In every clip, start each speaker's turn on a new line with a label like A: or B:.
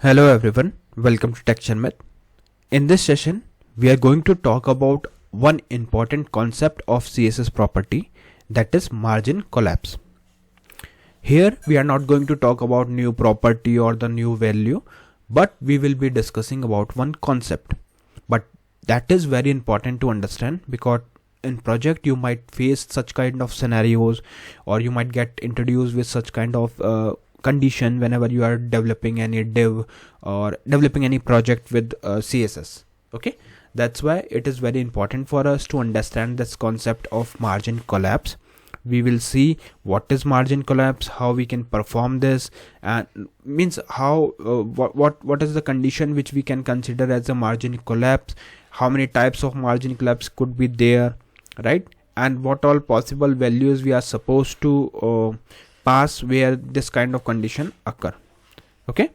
A: Hello everyone, welcome to Sharmit. In this session, we are going to talk about one important concept of CSS property, that is margin collapse. Here we are not going to talk about new property or the new value, but we will be discussing about one concept. But that is very important to understand because in project you might face such kind of scenarios, or you might get introduced with such kind of condition whenever you are developing any div or developing any project with CSS. Okay, that's why it is very important for us to understand this concept of margin collapse. We will see what is margin collapse, how we can perform this, and means how what is the condition which we can consider as a margin collapse, how many types of margin collapse could be there, right? And what all possible values we are supposed to pass where this kind of condition occur. Okay,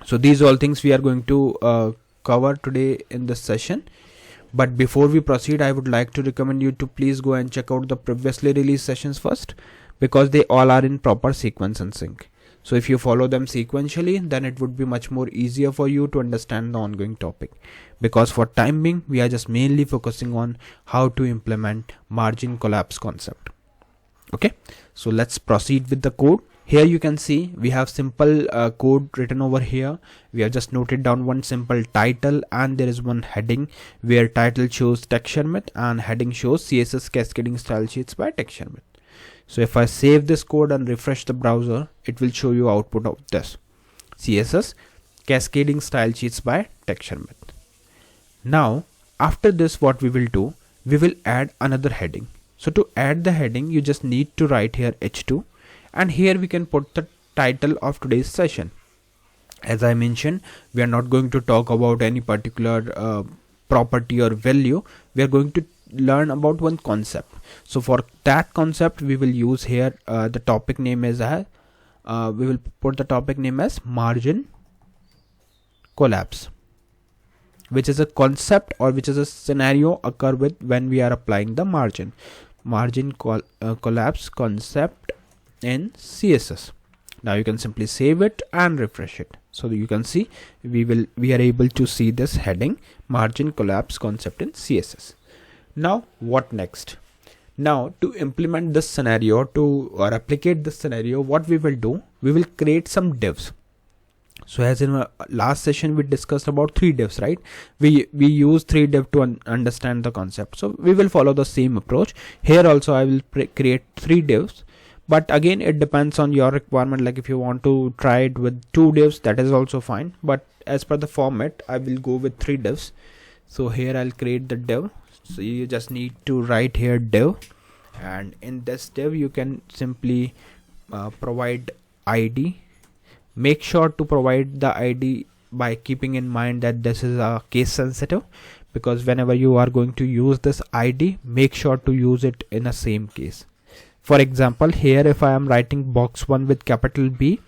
A: so these all things we are going to cover today in this session. But before we proceed, I would like to recommend you to please go and check out the previously released sessions first, because they all are in proper sequence and sync. So if you follow them sequentially, then it would be much more easier for you to understand the ongoing topic, because for time being we are just mainly focusing on how to implement margin collapse concept. Okay, so let's proceed with the code. Here you can see we have simple code written over here. We have just noted down one simple title, and there is one heading where title shows Sharmit and heading shows CSS Cascading Style Sheets by Sharmit. So if I save this code and refresh the browser, it will show you output of this CSS Cascading Style Sheets by Sharmit. Now after this, what we will do, we will add another heading. So to add the heading, you just need to write here h2, and here we can put the title of today's session. As I mentioned, we are not going to talk about any particular property or value. We are going to learn about one concept. So for that concept, we will use here the topic name as we will put the topic name as margin collapse, which is a concept or which is a scenario occur with when we are applying the margin collapse concept in CSS. Now you can simply save it and refresh it. So you can see we are able to see this heading margin collapse concept in CSS. Now what next? Now to implement this scenario, or replicate this scenario, what we will do, we will create some divs. So as in last session we discussed about 3 divs, right? We use 3 div to understand the concept. So we will follow the same approach. Here also I will create 3 divs, but again it depends on your requirement. Like if you want to try it with 2 divs, that is also fine, but as per the format I will go with 3 divs. So here I'll create the div. So you just need to write here div, and in this div you can simply provide ID. Make sure to provide the ID by keeping in mind that this is a case sensitive, because whenever you are going to use this ID, make sure to use it in a same case. For example, here if I am writing box 1 with capital B,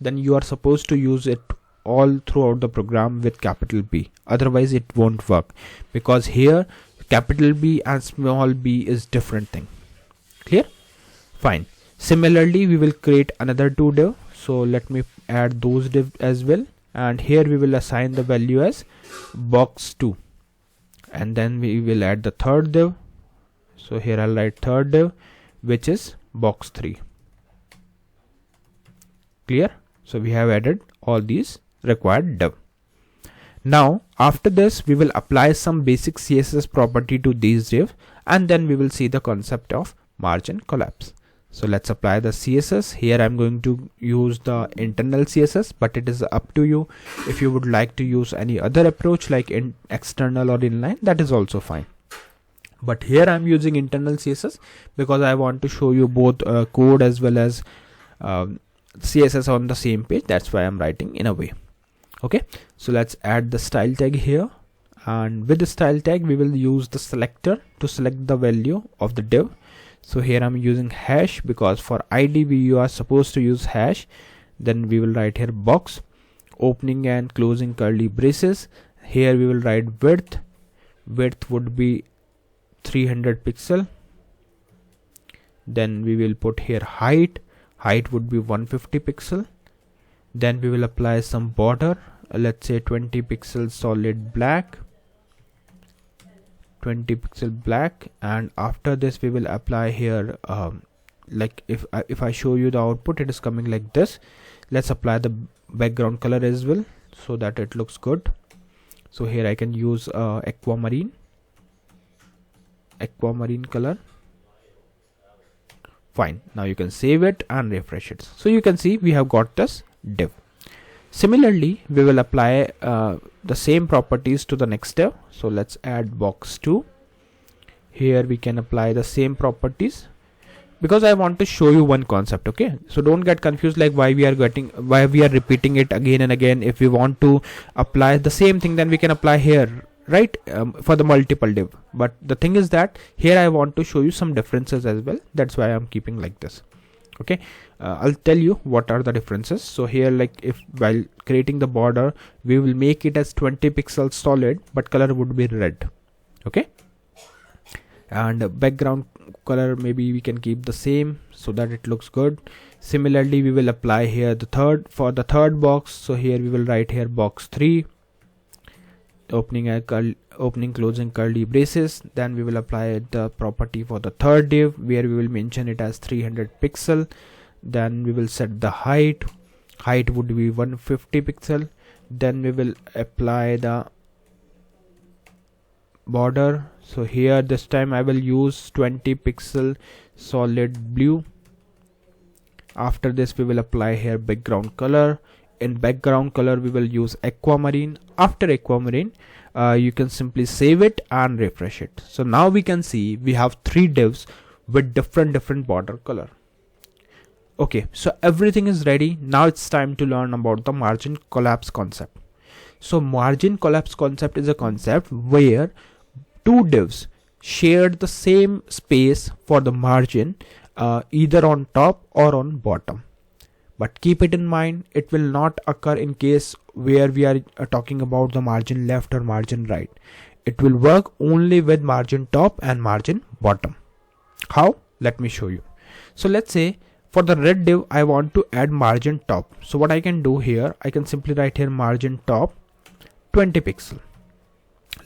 A: then you are supposed to use it all throughout the program with capital B. Otherwise it won't work, because here capital B and small b is different thing. Clear? Fine. Similarly, we will create another 2 div. So let me add those div as well, and here we will assign the value as box 2, and then we will add the third div. So here I'll write third div, which is box 3. Clear? So we have added all these required div. Now after this we will apply some basic CSS property to these div, and then we will see the concept of margin collapse. So let's apply the CSS. Here I'm going to use the internal CSS, but it is up to you. If you would like to use any other approach like in external or inline, that is also fine. But here I'm using internal CSS because I want to show you both code as well as CSS on the same page. That's why I'm writing in a way. Okay, so let's add the style tag here, and with the style tag we will use the selector to select the value of the div. So here I'm using hash, because for ID you are supposed to use hash. Then we will write here box, opening and closing curly braces. Here we will write width would be 300 pixel. Then we will put here height would be 150 pixel. Then we will apply some border, let's say 20 pixels solid black, 20 pixel black. And after this we will apply here like if I show you the output, it is coming like this. Let's apply the background color as well so that it looks good. So here I can use aquamarine color. Fine. Now you can save it and refresh it. So you can see we have got this div. Similarly, we will apply the same properties to the next div. So let's add box 2. Here we can apply the same properties, because I want to show you one concept. Okay, so don't get confused like why we are repeating it again and again. If we want to apply the same thing, then we can apply here, right, for the multiple div. But the thing is that here I want to show you some differences as well. That's why I'm keeping like this. Okay, I'll tell you what are the differences. So here, like if while creating the border, we will make it as 20 pixels solid, but color would be red. Okay, and background color maybe we can keep the same so that it looks good. Similarly, we will apply here the third box. So here we will write here box 3, opening closing curly braces. Then we will apply the property for the third div, where we will mention it as 300 pixel. Then we will set the height would be 150 pixel. Then we will apply the border. So here this time I will use 20 pixel solid blue. After this we will apply here background color. In background color we will use aquamarine. After aquamarine you can simply save it and refresh it. So now we can see we have 3 divs with different border color. Okay, so everything is ready. Now it's time to learn about the margin collapse concept. So margin collapse concept is a concept where 2 divs shared the same space for the margin, either on top or on bottom. But keep it in mind, it will not occur in case where we are talking about the margin left or margin right. It will work only with margin top and margin bottom. How? Let me show you. So let's say for the red div I want to add margin top. So what I can do here, I can simply write here margin top 20 pixel.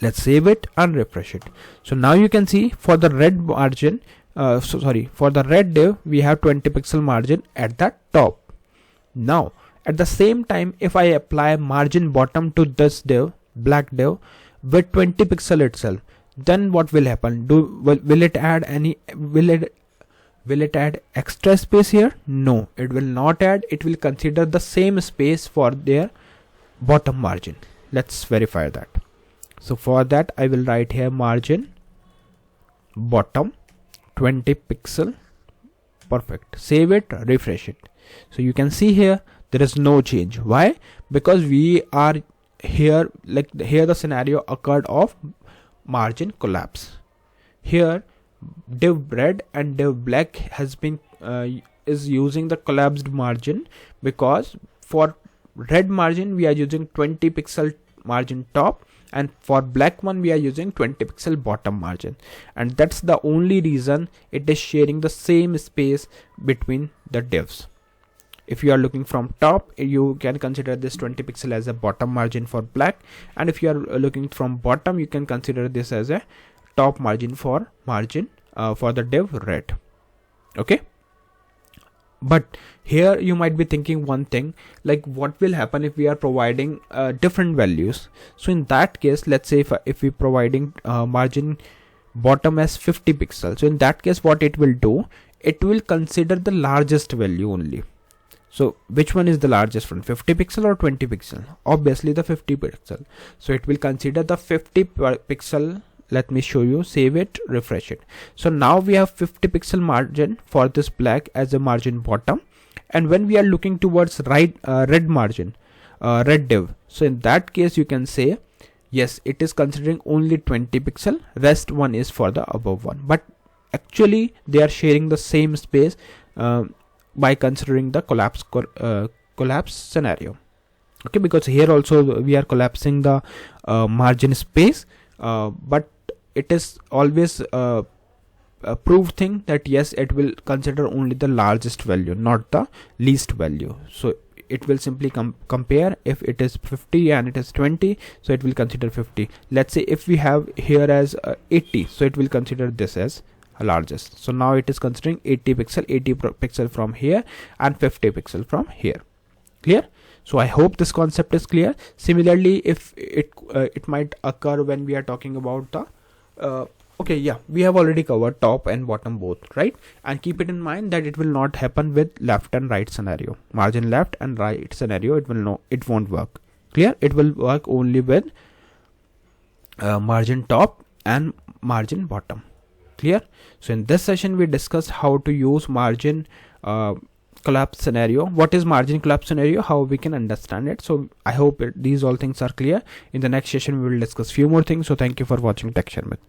A: Let's save it and refresh it. So now you can see for the red margin, for the red div we have 20 pixel margin at the top. Now at the same time, if I apply margin bottom to this div, black div, with 20 pixel itself, then what will happen? Will it add extra space here? No, it will not add. It will consider the same space for their bottom margin. Let's verify that. So for that I will write here margin bottom 20 pixel. Perfect. Save it, refresh it. So you can see here there is no change. Why? Because we are here, like here the scenario occurred of margin collapse. Here div red and div black has been is using the collapsed margin, because for red margin we are using 20 pixel margin top, and for black one we are using 20 pixel bottom margin, and that's the only reason it is sharing the same space between the divs. If you are looking from top, you can consider this 20 pixel as a bottom margin for black, and if you are looking from bottom, you can consider this as a top margin for the div red. Okay, but here you might be thinking one thing, like what will happen if we are providing different values. So in that case, let's say if we providing margin bottom as 50 pixels, so in that case what it will do, it will consider the largest value only. So which one is the largest one, 50 pixel or 20 pixel? Obviously the 50 pixel. So it will consider the 50 pixel. Let me show you, save it, refresh it. So now we have 50 pixel margin for this black as a margin bottom, and when we are looking towards red margin, red div, so in that case you can say yes, it is considering only 20 pixel, rest one is for the above one, but actually they are sharing the same space by considering the collapse scenario. Okay, because here also we are collapsing the margin space, but it is always a proved thing that yes, it will consider only the largest value, not the least value. So it will simply compare. If it is 50 and it is 20, so it will consider 50. Let's say if we have here as 80, so it will consider this as largest. So now it is considering 80 pixel from here and 50 pixel from here. Clear? So I hope this concept is clear. Similarly, if it might occur when we are talking about the okay, yeah, we have already covered top and bottom both, right? And keep it in mind that it will not happen with left and right scenario. Margin left and right scenario, it won't work. Clear? It will work only with margin top and margin bottom. Clear? So in this session we discussed how to use margin collapse scenario. What is margin collapse scenario? How we can understand it. So I hope these all things are clear. In the next session we will discuss few more things. So thank you for watching Tech Sharmit.